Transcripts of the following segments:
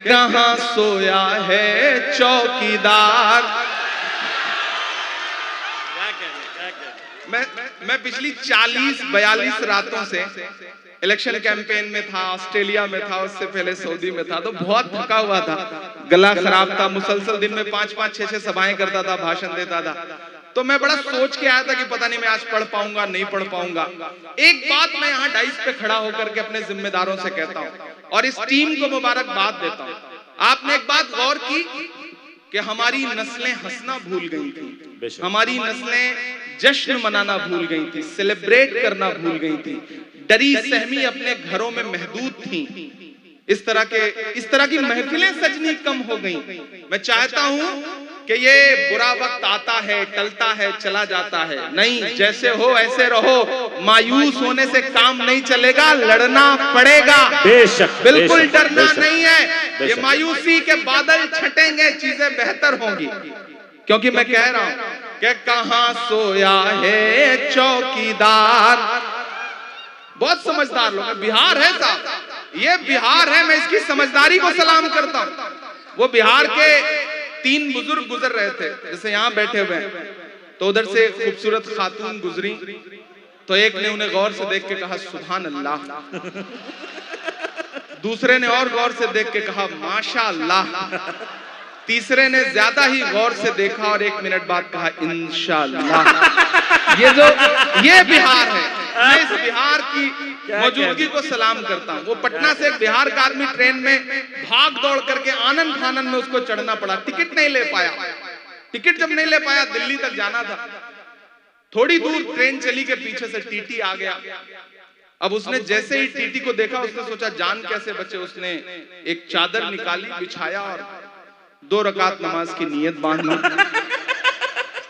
कहाँ सोया है चौकीदार। मैं पिछली 40-42 रातों से इलेक्शन कैंपेन में था, ऑस्ट्रेलिया में था, उससे पहले सऊदी में था, तो बहुत थका हुआ था, गला खराब था, मुसलसल दिन में 5-5, 6-6 सभाएं करता था, भाषण देता था। तो मैं बड़ा सोच के आया था कि पता नहीं मैं आज पढ़ पाऊंगा नहीं पढ़ पाऊंगा। एक बात मैं यहाँ डाइस पे खड़ा होकर के अपने जिम्मेदारों से कहता हूँ और इस टीम को मुबारकबाद देता हूँ। आपने एक बात गौर की कि हमारी नस्लें हंसना भूल गई थी, हमारी नस्लें जश्न मनाना भूल गई थी, सेलिब्रेट करना भूल गई थी, डरी सहमी अपने घरों में महदूद थी। इस तरह की महफिलें सजनी कम हो गई। मैं चाहता हूं कि ये बुरा वक्त आता है, टलता है, चला जाता है, नहीं, जैसे हो ऐसे रहो। मायूस होने से काम नहीं चलेगा, लड़ना पड़ेगा। बेशक, बिल्कुल बेशक, डरना बेशक, नहीं है। ये मायूसी के बादल छटेंगे, चीजें बेहतर होंगी। क्योंकि मैं कह रहा हूं कि कहां सोया है चौकीदार। बहुत समझदार लोग हैं। बिहार है साहब, ये बिहार है। मैं इसकी समझदारी को सलाम करता हूं। वो बिहार के 3 बुजुर्ग गुजर रहे थे, जैसे यहाँ बैठे हुए हैं, तो उधर से खूबसूरत खातून गुजरी, तो एक ने उन्हें गौर से देख के कहा सुभान अल्लाह, दूसरे ने और गौर से देख के कहा माशाअल्लाह, तीसरे ने ज्यादा ही गौर से देखा और 1 मिनट बाद कहा इंशाअल्लाह। ये बिहार है। मैं इस बिहार की मौजूदगी को सलाम करता हूँ। वो पटना से एक बिहार का आदमी ट्रेन में भाग दौड़ करके आनंद फानन में उसको चढ़ना पड़ा, टिकट नहीं ले पाया। टिकट जब नहीं ले पाया, दिल्ली तक जाना था, थोड़ी दूर ट्रेन चली के पीछे से टीटी आ गया। अब उसने जैसे ही टीटी को देखा, उसने सोचा जान कैसे बचे। उसने एक चादर निकाली, बिछाया और 2 रकात नमाज की नियत बांध ली।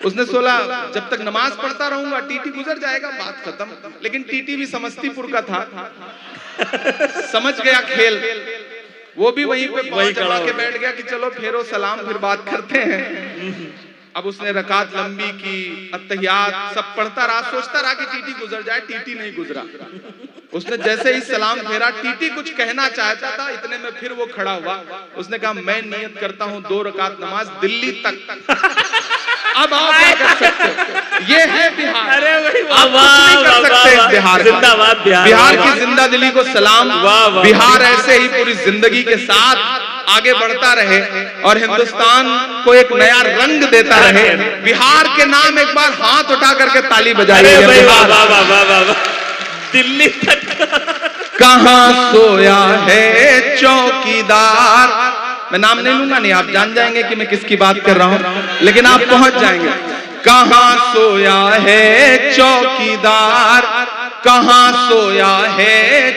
उसने सोचा जब तक नमाज पढ़ता रहूंगा टीटी गुजर जाएगा, बात खत्म। लेकिन टीटी भी समस्तीपुर का था, समझ गया खेल। वो भी वहीं पे पांव दबा के बैठ गया कि चलो फेरो सलाम, फिर बात करते हैं। अब उसने रकात लंबी की, अत्तहियात सब पढ़ता रहा, सोचता रहा कि टीटी गुजर जाए। टीटी नहीं गुजरा। उसने जैसे ही सलाम फेरा, टीटी कुछ कहना चाहता था, इतने में फिर वो खड़ा हुआ। उसने कहा मैं नियत करता हूँ 2 रकात नमाज दिल्ली तक। अब आप क्या कर सकते हो? ये है बिहार। अरे भाई आप कुछ नहीं कर सकते इस बिहार। जिंदाबाद बिहार। बिहार की जिंदा दिली को सलाम। बिहार ऐसे ही पूरी जिंदगी के साथ आगे बढ़ता रहे और हिंदुस्तान को एक नया रंग देता रहे। बिहार के नाम एक बार हाथ उठा करके ताली बजाइए। दिल्ली तक कहां सोया है चौकीदार। मैं नाम नहीं लूंगा, नहीं, आप जान जाएंगे कि मैं किसकी बात कर रहा हूं, लेकिन आप पहुंच जाएंगे। कहां सोया है चौकीदार, कहां सोया है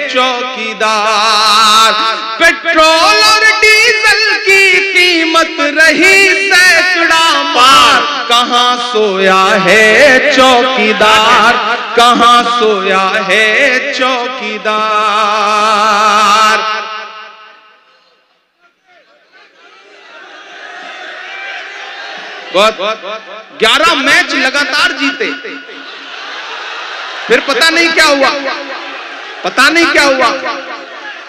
चौकीदार। पेट्रोल और डीजल की कीमत रही सैकड़ा मार। कहां सोया है चौकीदार, कहां सोया है चौकीदार। 11 मैच लगातार जीते, फिर पता नहीं क्या हुआ, पता नहीं क्या हुआ।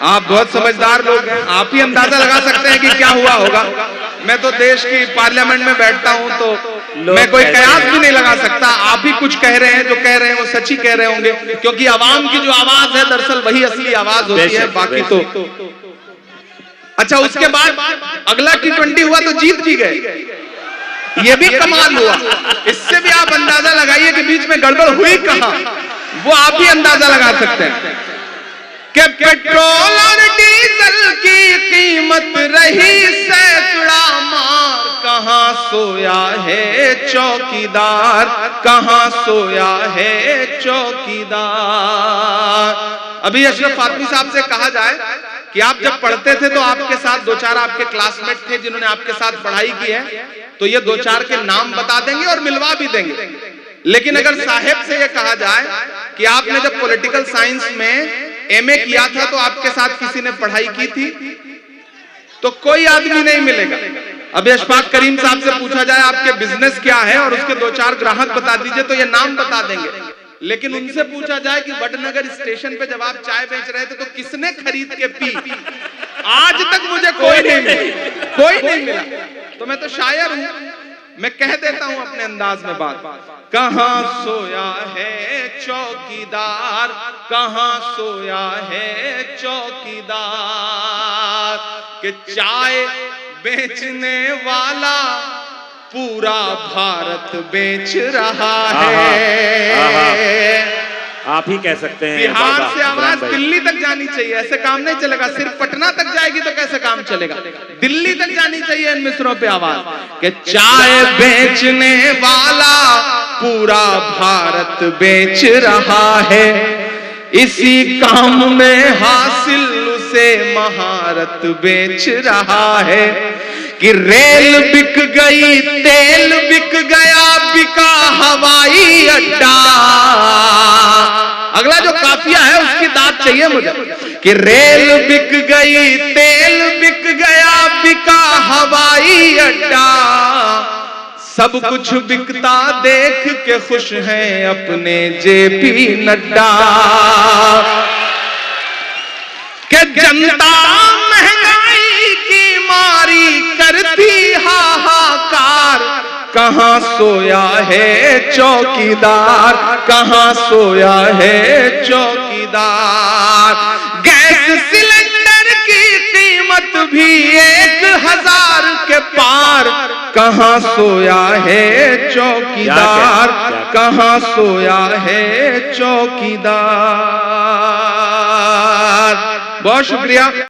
आप बहुत समझदार लोग हैं, आप ही अंदाजा लगा सकते हैं कि क्या हुआ होगा। मैं तो देश की पार्लियामेंट में बैठता हूं, तो मैं कोई कयास भी नहीं लगा सकता। आप ही कुछ कह रहे हैं, जो कह रहे हैं वो सच ही कह रहे होंगे, क्योंकि आवाम की जो आवाज है दरअसल वही असली आवाज होती है। बाकी तो अच्छा, उसके बाद अगला T20 हुआ तो जीत भी गए, ये भी कमाल हुआ। इससे भी आप अंदाजा लगाइए कि बीच में गड़बड़ हुई कहां, वो आप ही अंदाजा लगा सकते हैं कि पेट्रोल और डीजल की कीमत रही सैकड़ा मार। कहां सोया है चौकीदार, कहां सोया है चौकीदार। अभी अशरफ फातमी साहब से कहा जाए कि आप जब पढ़ते थे तो आपके साथ 2-4 आपके क्लासमेट थे जिन्होंने आपके साथ पढ़ाई की है, तो ये 2-4 के नाम बता देंगे और मिलवा भी देंगे। लेकिन अगर साहेब से ये कहा जाए कि आपने जब पॉलिटिकल साइंस में MA किया था तो आपके साथ किसी ने पढ़ाई की थी, तो कोई आदमी नहीं मिलेगा। अब अशफाक करीम साहब से पूछा जाए आपके बिजनेस क्या है और उसके 2-4 ग्राहक बता दीजिए, तो ये नाम बता देंगे। लेकिन उनसे पूछा जाए कि वडनगर स्टेशन पे जब आप चाय बेच रहे थे तो किसने खरीद के पी, आज तक मुझे कोई नहीं कोई नहीं मिला। तो मैं तो शायर हूं, मैं कह देता हूं अपने अंदाज में बात। कहां सोया है चौकीदार, कहां सोया है चौकीदार, कि चाय बेचने वाला पूरा भारत बेच रहा है। आप ही कह सकते हैं। बिहार से आवाज दिल्ली तक जानी चाहिए, ऐसे काम नहीं चलेगा। सिर्फ पटना तक जाएगी तो कैसे काम चलेगा, दिल्ली तक जानी चाहिए इन मिसरों पे आवाज, कि चाय बेचने वाला पूरा भारत बेच रहा है, इसी काम में हासिल उसे महारत बेच रहा है, कि रेल बिक गई, तेल बिक गया, बिका हवाई अड्डा। अगला जो काफिया है उसकी दाद चाहिए मुझे, कि रेल बिक गई, तेल बिक गया, बिका हवाई अड्डा, सब कुछ बिकता देख के खुश हैं अपने जेपी नड्डा, कि जनता महंगाई की मारी करती हाहाकार, कहां सोया है चौकीदार, कहां सोया है चौकीदार, गैस सिलेंडर की कीमत भी 1000 के पार, कहां सोया है चौकीदार, कहां सोया है चौकीदार। बहुत शुक्रिया।